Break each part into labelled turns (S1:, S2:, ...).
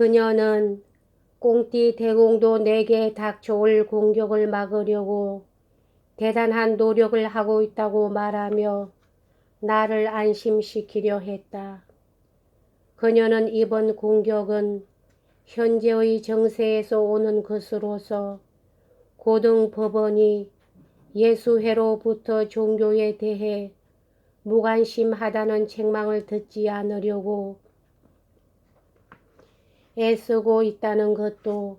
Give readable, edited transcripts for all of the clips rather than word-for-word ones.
S1: 그녀는 꽁띠 대공도 내게 닥쳐올 공격을 막으려고 대단한 노력을 하고 있다고 말하며 나를 안심시키려 했다. 그녀는 이번 공격은 현재의 정세에서 오는 것으로서 고등법원이 예수회로부터 종교에 대해 무관심하다는 책망을 듣지 않으려고 애쓰고 있다는 것도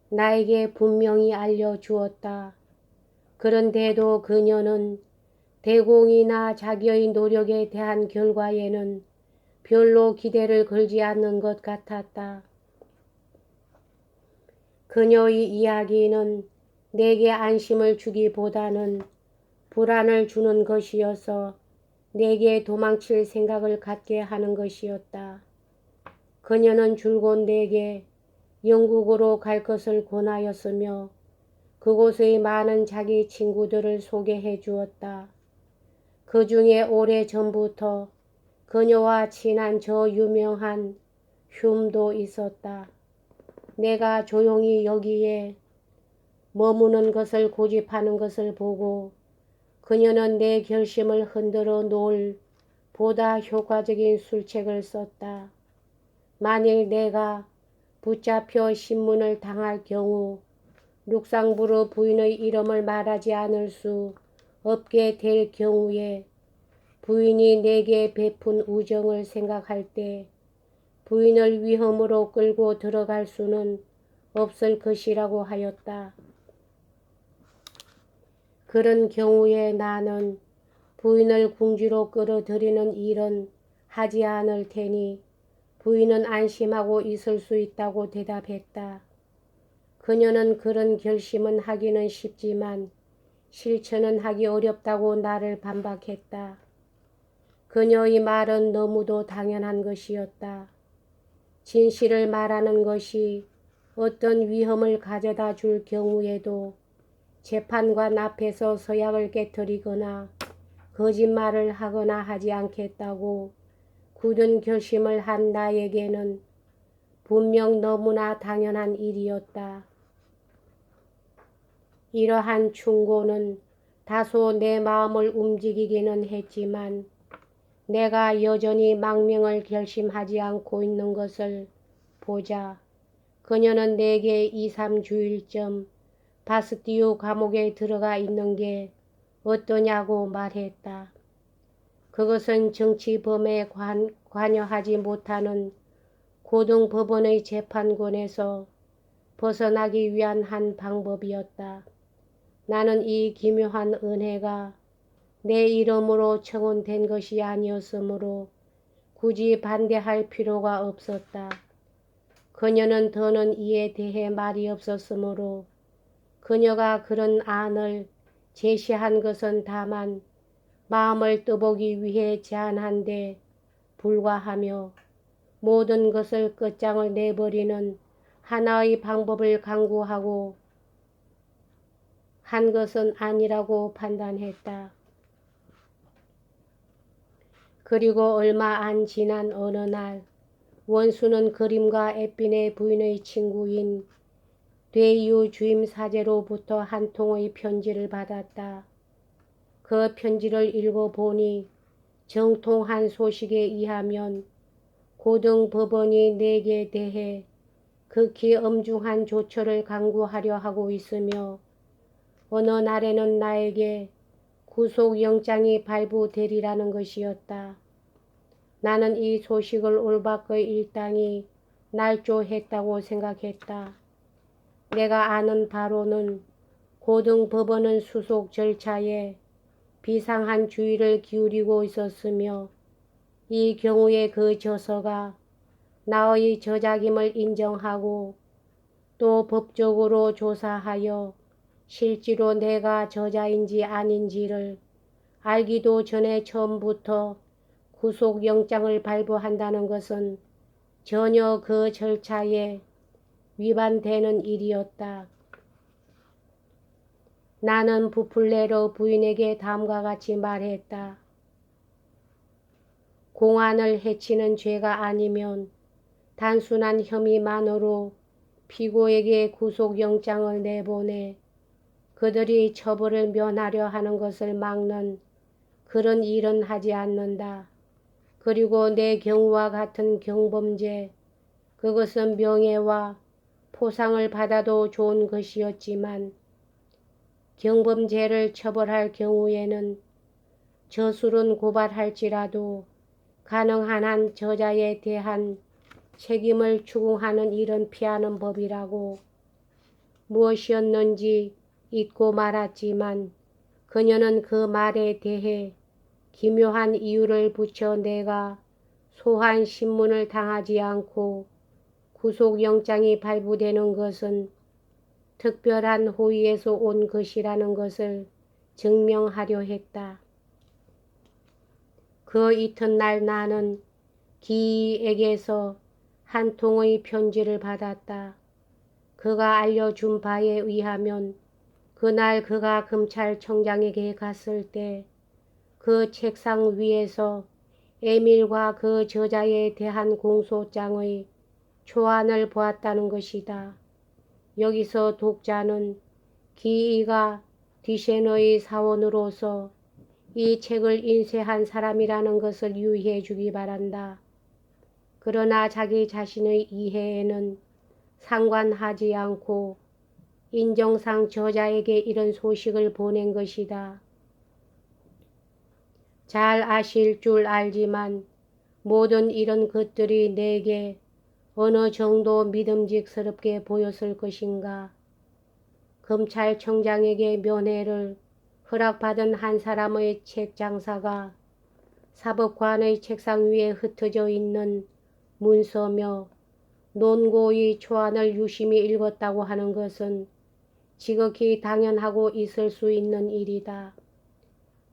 S1: 나에게 분명히 알려주었다. 그런데도 그녀는 대공이나 자기의 노력에 대한 결과에는 별로 기대를 걸지 않는 것 같았다. 그녀의 이야기는 내게 안심을 주기보다는 불안을 주는 것이어서 내게 도망칠 생각을 갖게 하는 것이었다. 그녀는 줄곧 내게 영국으로 갈 것을 권하였으며 그곳의 많은 자기 친구들을 소개해 주었다. 그 중에 오래전부터 그녀와 친한 저 유명한 흉도 있었다. 내가 조용히 여기에 머무는 것을 고집하는 것을 보고 그녀는 내 결심을 흔들어 놓을 보다 효과적인 술책을 썼다. 만일 내가 붙잡혀 신문을 당할 경우 룩상부르 부인의 이름을 말하지 않을 수 없게 될 경우에 부인이 내게 베푼 우정을 생각할 때 부인을 위험으로 끌고 들어갈 수는 없을 것이라고 하였다. 그런 경우에 나는 부인을 궁지로 끌어들이는 일은 하지 않을 테니 부인은 안심하고 있을 수 있다고 대답했다. 그녀는 그런 결심은 하기는 쉽지만 실천은 하기 어렵다고 나를 반박했다. 그녀의 말은 너무도 당연한 것이었다. 진실을 말하는 것이 어떤 위험을 가져다 줄 경우에도 재판관 앞에서 서약을 깨뜨리거나 거짓말을 하거나 하지 않겠다고 굳은 결심을 한 나에게는 분명 너무나 당연한 일이었다. 이러한 충고는 다소 내 마음을 움직이기는 했지만 내가 여전히 망명을 결심하지 않고 있는 것을 보자 그녀는 내게 2, 3주일쯤 바스티유 감옥에 들어가 있는 게 어떠냐고 말했다. 그것은 정치범에 관여하지 못하는 고등법원의 재판권에서 벗어나기 위한 한 방법이었다. 나는 이 기묘한 은혜가 내 이름으로 청원된 것이 아니었으므로 굳이 반대할 필요가 없었다. 그녀는 더는 이에 대해 말이 없었으므로 그녀가 그런 안을 제시한 것은 다만 마음을 떠보기 위해 제안한 데 불과하며 모든 것을 끝장을 내버리는 하나의 방법을 강구하고 한 것은 아니라고 판단했다. 그리고 얼마 안 지난 어느 날 원수는 그림과 에핀의 부인의 친구인 되이유 주임 사제로부터 한 통의 편지를 받았다. 그 편지를 읽어보니 정통한 소식에 의하면 고등법원이 내게 대해 극히 엄중한 조처를 강구하려 하고 있으며 어느 날에는 나에게 구속영장이 발부되리라는 것이었다. 나는 이 소식을 올바르게 일당이 날조했다고 생각했다. 내가 아는 바로는 고등법원은 수속 절차에 비상한 주의를 기울이고 있었으며 이 경우에 그 저서가 나의 저작임을 인정하고 또 법적으로 조사하여 실제로 내가 저자인지 아닌지를 알기도 전에 처음부터 구속영장을 발부한다는 것은 전혀 그 절차에 위반되는 일이었다. 나는 부풀레르 부인에게 다음과 같이 말했다. 공안을 해치는 죄가 아니면 단순한 혐의만으로 피고에게 구속영장을 내보내 그들이 처벌을 면하려 하는 것을 막는 그런 일은 하지 않는다. 그리고 내 경우와 같은 경범죄, 그것은 명예와 포상을 받아도 좋은 것이었지만 경범죄를 처벌할 경우에는 저술은 고발할지라도 가능한 한 저자에 대한 책임을 추궁하는 일은 피하는 법이라고. 무엇이었는지 잊고 말았지만 그녀는 그 말에 대해 기묘한 이유를 붙여 내가 소환 신문을 당하지 않고 구속영장이 발부되는 것은 특별한 호의에서 온 것이라는 것을 증명하려 했다. 그 이튿날 나는 기이에게서 한 통의 편지를 받았다. 그가 알려준 바에 의하면 그날 그가 검찰청장에게 갔을 때 그 책상 위에서 에밀과 그 저자에 대한 공소장의 초안을 보았다는 것이다. 여기서 독자는 기이가 디셰너의 사원으로서 이 책을 인쇄한 사람이라는 것을 유의해 주기 바란다. 그러나 자기 자신의 이해에는 상관하지 않고 인정상 저자에게 이런 소식을 보낸 것이다. 잘 아실 줄 알지만 모든 이런 것들이 내게 어느 정도 믿음직스럽게 보였을 것인가. 검찰청장에게 면회를 허락받은 한 사람의 책 장사가 사법관의 책상 위에 흩어져 있는 문서며 논고의 초안을 유심히 읽었다고 하는 것은 지극히 당연하고 있을 수 있는 일이다.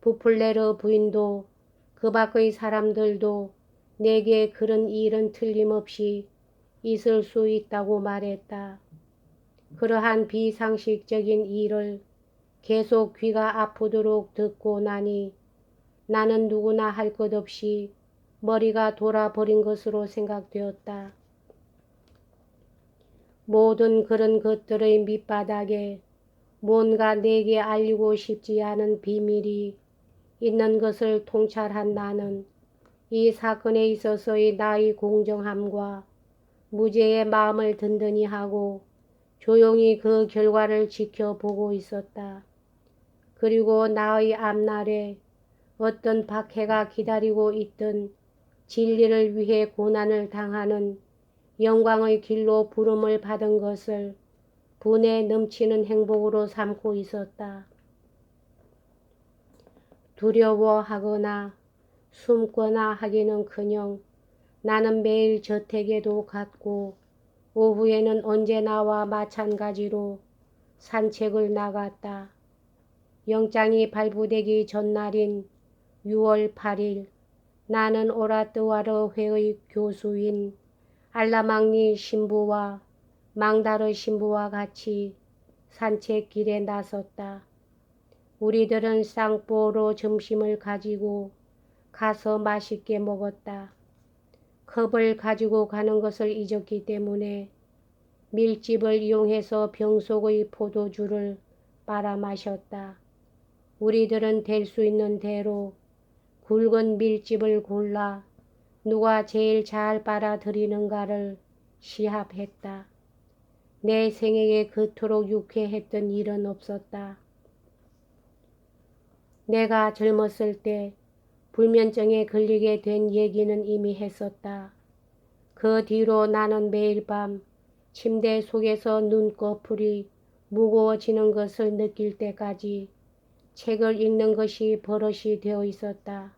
S1: 부플레르 부인도 그 밖의 사람들도 내게 그런 일은 틀림없이 있을 수 있다고 말했다. 그러한 비상식적인 일을 계속 귀가 아프도록 듣고 나니 나는 누구나 할 것 없이 머리가 돌아버린 것으로 생각되었다. 모든 그런 것들의 밑바닥에 뭔가 내게 알리고 싶지 않은 비밀이 있는 것을 통찰한 나는 이 사건에 있어서의 나의 공정함과 무죄의 마음을 든든히 하고 조용히 그 결과를 지켜보고 있었다. 그리고 나의 앞날에 어떤 박해가 기다리고 있던 진리를 위해 고난을 당하는 영광의 길로 부름을 받은 것을 분에 넘치는 행복으로 삼고 있었다. 두려워하거나 숨거나 하기는커녕 나는 매일 저택에도 갔고 오후에는 언제나와 마찬가지로 산책을 나갔다. 영장이 발부되기 전날인 6월 8일 나는 오라뜨와르 회의 교수인 알라망니 신부와 망다르 신부와 같이 산책길에 나섰다. 우리들은 쌍뽀로 점심을 가지고 가서 맛있게 먹었다. 컵을 가지고 가는 것을 잊었기 때문에 밀집을 이용해서 병 속의 포도주를 빨아 마셨다. 우리들은 될 수 있는 대로 굵은 밀집을 골라 누가 제일 잘 빨아들이는가를 시합했다. 내 생에게 그토록 유쾌했던 일은 없었다. 내가 젊었을 때 불면증에 걸리게 된 얘기는 이미 했었다. 그 뒤로 나는 매일 밤 침대 속에서 눈꺼풀이 무거워지는 것을 느낄 때까지 책을 읽는 것이 버릇이 되어 있었다.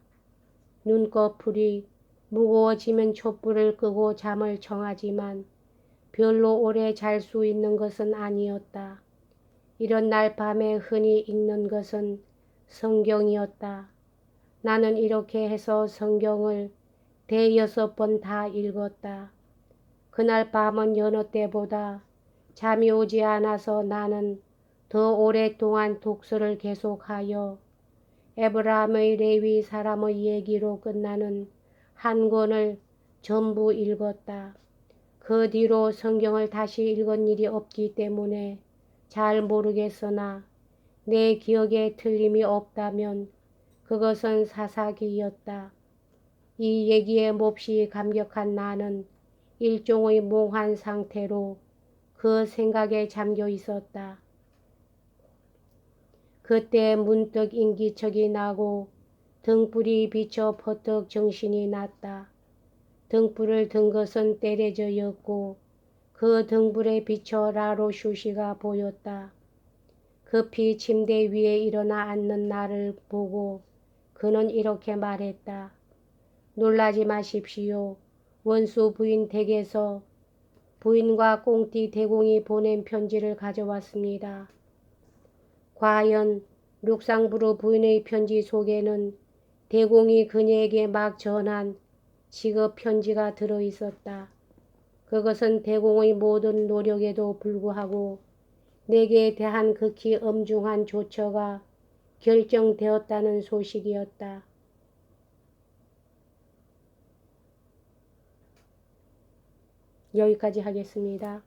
S1: 눈꺼풀이 무거워지면 촛불을 끄고 잠을 청하지만 별로 오래 잘 수 있는 것은 아니었다. 이런 날 밤에 흔히 읽는 것은 성경이었다. 나는 이렇게 해서 성경을 5~6번 다 읽었다. 그날 밤은 여느 때보다 잠이 오지 않아서 나는 더 오랫동안 독서를 계속하여 에브라함의 레위 사람의 얘기로 끝나는 한 권을 전부 읽었다. 그 뒤로 성경을 다시 읽은 일이 없기 때문에 잘 모르겠으나 내 기억에 틀림이 없다면 그것은 사사기였다. 이 얘기에 몹시 감격한 나는 일종의 몽한 상태로 그 생각에 잠겨 있었다. 그때 문득 인기척이 나고 등불이 비쳐 퍼뜩 정신이 났다. 등불을 든 것은 때레저였고 그 등불에 비쳐 라로슈시가 보였다. 급히 침대 위에 일어나 앉는 나를 보고 그는 이렇게 말했다. 놀라지 마십시오. 원수 부인 댁에서 부인과 꽁띠 대공이 보낸 편지를 가져왔습니다. 과연 룩상부르 부인의 편지 속에는 대공이 그녀에게 막 전한 직업 편지가 들어 있었다. 그것은 대공의 모든 노력에도 불구하고 내게 대한 극히 엄중한 조처가 결정되었다는 소식이었다. 여기까지 하겠습니다.